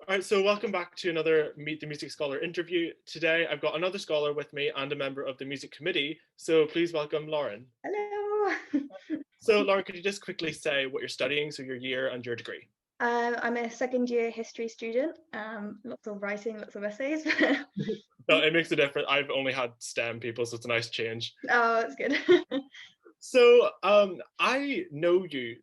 All right, so welcome back to another Meet the Music Scholar interview. Today, I've got another scholar with me and a member of the music committee. So please welcome Lauren. Hello. So Lauren, could you just quickly say what you're studying, so your year and your degree? I'm a second year history student. Lots of writing, lots of essays. No, it makes a difference. I've only had STEM people, so it's a nice change. Oh, that's good. So I know you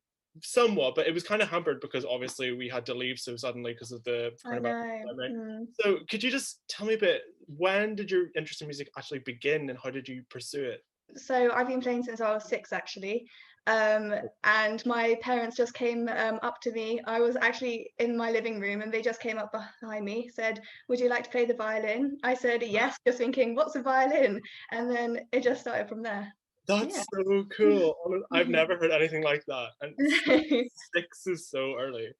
somewhat, but it was kind of hampered because obviously we had to leave so suddenly because of the I coronavirus know. pandemic. So could you just tell me a bit, when did your interest in music actually begin and how did you pursue it? So I've been playing since I was 6, actually. Um, and my parents just came up to me. I was actually in my living room and they just came up behind me, said, "Would you like to play the violin?" I said, "Yes," just thinking, "What's a violin?" And then it just started from there. Yeah. That's so cool. I've never heard anything like that. And 6 is so early.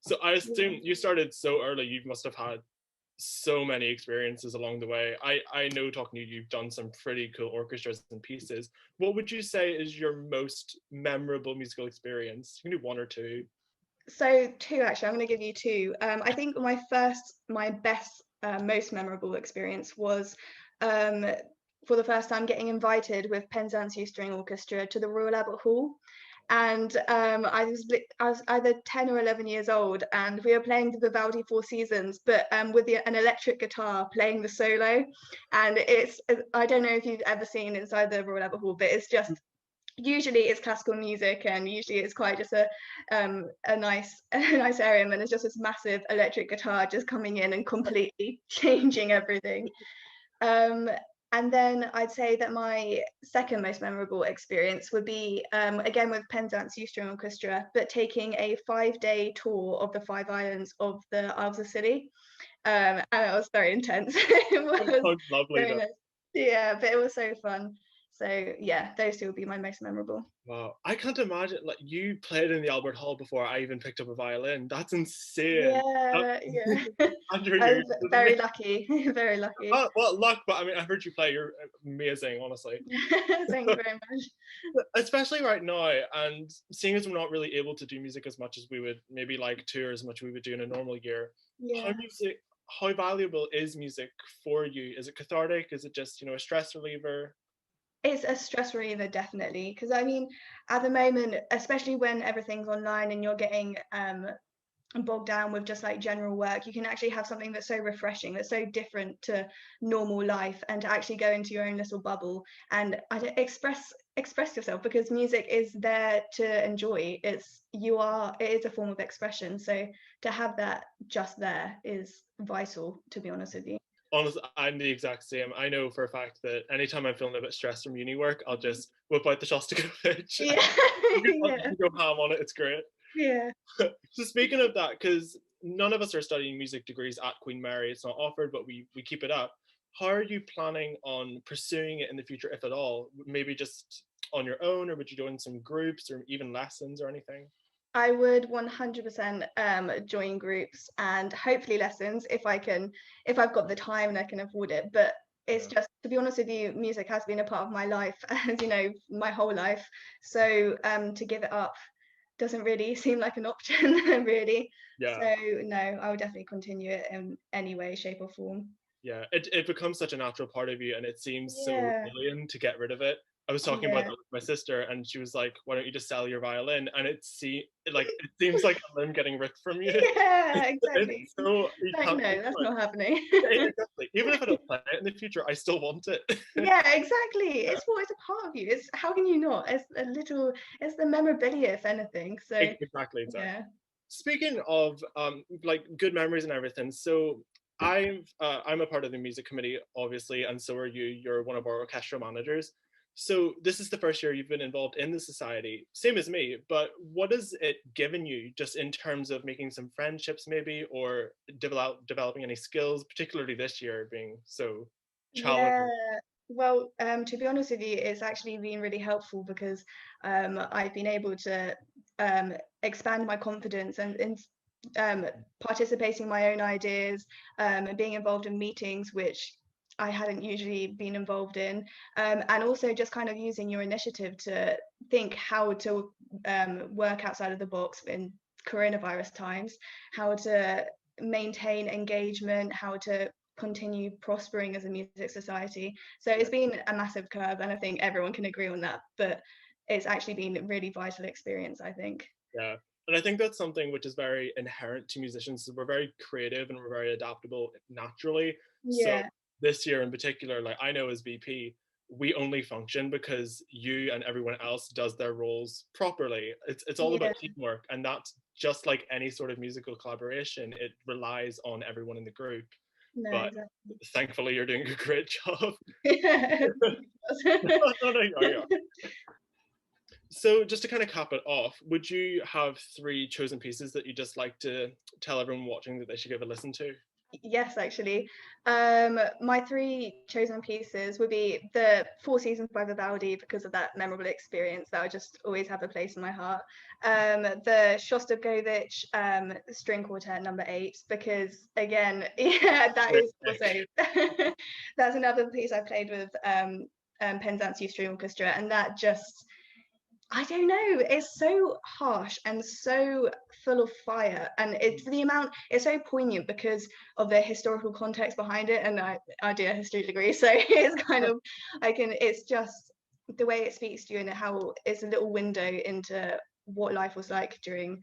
So I Yeah. assume you started so early, you must have had so many experiences along the way. I know talking to you, you've done some pretty cool orchestras and pieces. What would you say is your most memorable musical experience? You can do one or two. So two, actually, I'm going to give you two. I think my best, most memorable experience was um, for the first time getting invited with Penzance Youth String Orchestra to the Royal Albert Hall. And I was either 10 or 11 years old, and we were playing the Vivaldi Four Seasons, but with an electric guitar playing the solo. And I don't know if you've ever seen inside the Royal Albert Hall, but it's just usually it's classical music and usually it's quite just a nice a nice area, and then there's just this massive electric guitar just coming in and completely changing everything. um and then I'd say that my second most memorable experience would be again with Penzance Youth String Orchestra, but taking a 5-day tour of the 5 islands of the Isles of Scilly. And it was very intense. It That was sounds lovely very though. nice. Yeah, but it was so fun. So yeah, those two would be my most memorable. Wow. I can't imagine, like, you played in the Albert Hall before I even picked up a violin. That's insane. That, Yeah, yeah. and you're I younger was than me. very lucky, very lucky. Oh, well, luck, but I mean, I heard you play. You're amazing, honestly. Thank you very much. Especially right now, and seeing as we're not really able to do music as much as we would maybe like to, or as much we would do in a normal year, how Yeah. music, how valuable is music for you? Is it cathartic? Is it just, a stress reliever? It's a stress reliever, definitely. Because I mean, at the moment, especially when everything's online and you're getting bogged down with just like general work, you can actually have something that's so refreshing, that's so different to normal life, and to actually go into your own little bubble and express yourself, because music is there to enjoy. It is a form of expression. So to have that just there is vital, to be honest with you. Honestly, I'm the exact same. I know for a fact that anytime I'm feeling a bit stressed from uni work, I'll just whip out the Shostakovich. Yeah. I'll Yeah. go ham on it. It's great. Yeah. So speaking of that, because none of us are studying music degrees at Queen Mary, it's not offered, but we keep it up. How are you planning on pursuing it in the future, if at all? Maybe just on your own, or would you join some groups or even lessons or anything? I would 100% join groups and hopefully lessons if I've got the time and I can afford it. But it's Yeah. just, to be honest with you, music has been a part of my life, as you know, my whole life. So to give it up doesn't really seem like an option, really. Yeah. So no, I would definitely continue it in any way, shape, or form. Yeah, it becomes such a natural part of you, and it seems so Yeah, alien to get rid of it. I was talking about yeah, that with my sister, and she was like, "Why don't you just sell your violin?" And it seems like a limb getting ripped from you. yeah, It's exactly. so you Like, can't no, think that's about not happening. it. Exactly. Even if I don't play it in the future, I still want it. Yeah, exactly. It's a part of you. It's how can you not? It's the memorabilia, if anything. So Exactly, exactly. yeah. Speaking of like good memories and everything, so I'm a part of the music committee, obviously, and so are you. You're one of our orchestra managers. So this is the first year you've been involved in the society, same as me. But what has it given you, just in terms of making some friendships, maybe, or developing any skills, particularly this year being so Yeah. challenging? Well, to be honest with you, it's actually been really helpful because I've been able to expand my confidence and um, participating in my own ideas, and being involved in meetings which I hadn't usually been involved in, and also just kind of using your initiative to think how to work outside of the box in coronavirus times, how to maintain engagement, how to continue prospering as a music society. So it's been a massive curve, and I think everyone can agree on that, but it's actually been a really vital experience, I think. Yeah. And I think that's something which is very inherent to musicians. So we're very creative and we're very adaptable naturally. So Yeah, this year in particular, like I know as VP, we only function because you and everyone else does their roles properly. It's all yeah, about teamwork, and that's just like any sort of musical collaboration. It relies on everyone in the group. no, But exactly. thankfully, you're doing a great job. Yeah. No, no, no, you are. So just to kind of cap it off, would you have three chosen pieces that you just like to tell everyone watching that they should give a listen to? Yes, actually. My three chosen pieces would be the Four Seasons by Vivaldi, because of that memorable experience that I just always have a place in my heart. The Shostakovich String Quartet number 8, because again, yeah, that is also that's another piece I played with Penzance Youth String Orchestra, and that just, I don't know, it's so harsh and so full of fire, and it's the amount, it's so poignant because of the historical context behind it, and I do a history degree, so it's kind of, it's just the way it speaks to you, and how it's a little window into what life was like during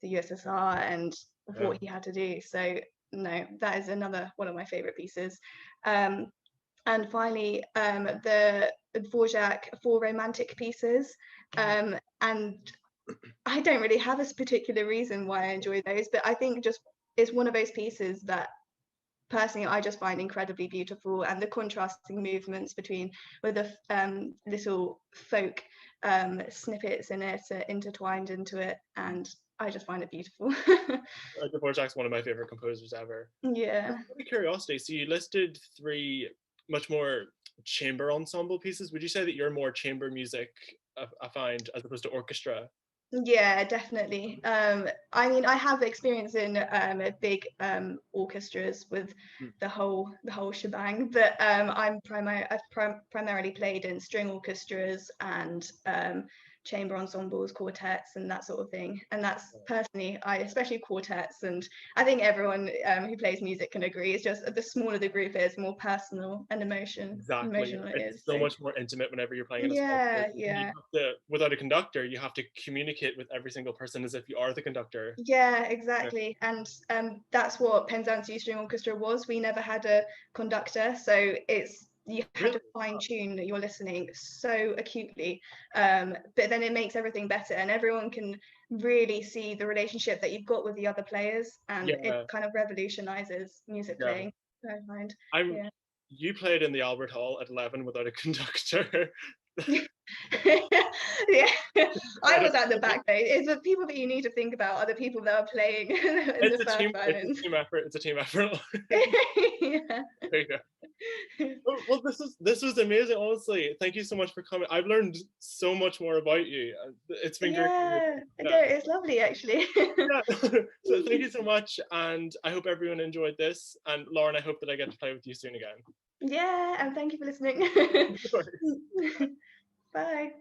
the USSR and Yeah. what he had to do. So no, that is another one of my favorite pieces. Um, and finally, the Dvorak Four Romantic Pieces. And I don't really have a particular reason why I enjoy those, but I think just it's one of those pieces that personally I just find incredibly beautiful, and the contrasting movements between, with the little folk snippets in it intertwined into it, and I just find it beautiful. Dvorak's one of my favorite composers ever. Yeah. Out of curiosity, so you listed three much more chamber ensemble pieces. Would you say that you're more chamber music, I find, as opposed to orchestra? Yeah, definitely. I mean, I have experience in big orchestras with Mm. the whole shebang, but I've primarily played in string orchestras and chamber ensembles, quartets, and that sort of thing. And that's personally, I especially quartets, and I think everyone who plays music can agree. It's just the smaller the group is, more personal and Exactly. emotional it It's is. so So much more intimate whenever you're playing in a small group. yeah, And you yeah. have to, without a conductor, you have to communicate with every single person as if you are the conductor. Yeah, Yeah. exactly. And that's what Penzance Youth String Orchestra was. We never had a conductor, so it's, you have Really? to fine tune your listening so acutely. But then it makes everything better, and everyone can really see the relationship that you've got with the other players, and it Yeah. kind of revolutionizes music Yeah. playing, I find. I'm. Yeah. You played in the Albert Hall at 11 without a conductor. Yeah, I was at the back though. It's the people that you need to think about are the people that are playing in the first It's a violins. team effort. It's a team effort. Yeah. There you go. Well, this was amazing. Honestly, thank you so much for coming. I've learned so much more about you. It's been great. Yeah, Yeah. no, it's lovely actually. Yeah. So thank you so much, and I hope everyone enjoyed this. And Lauren, I hope that I get to play with you soon again. Yeah, and thank you for listening. Bye.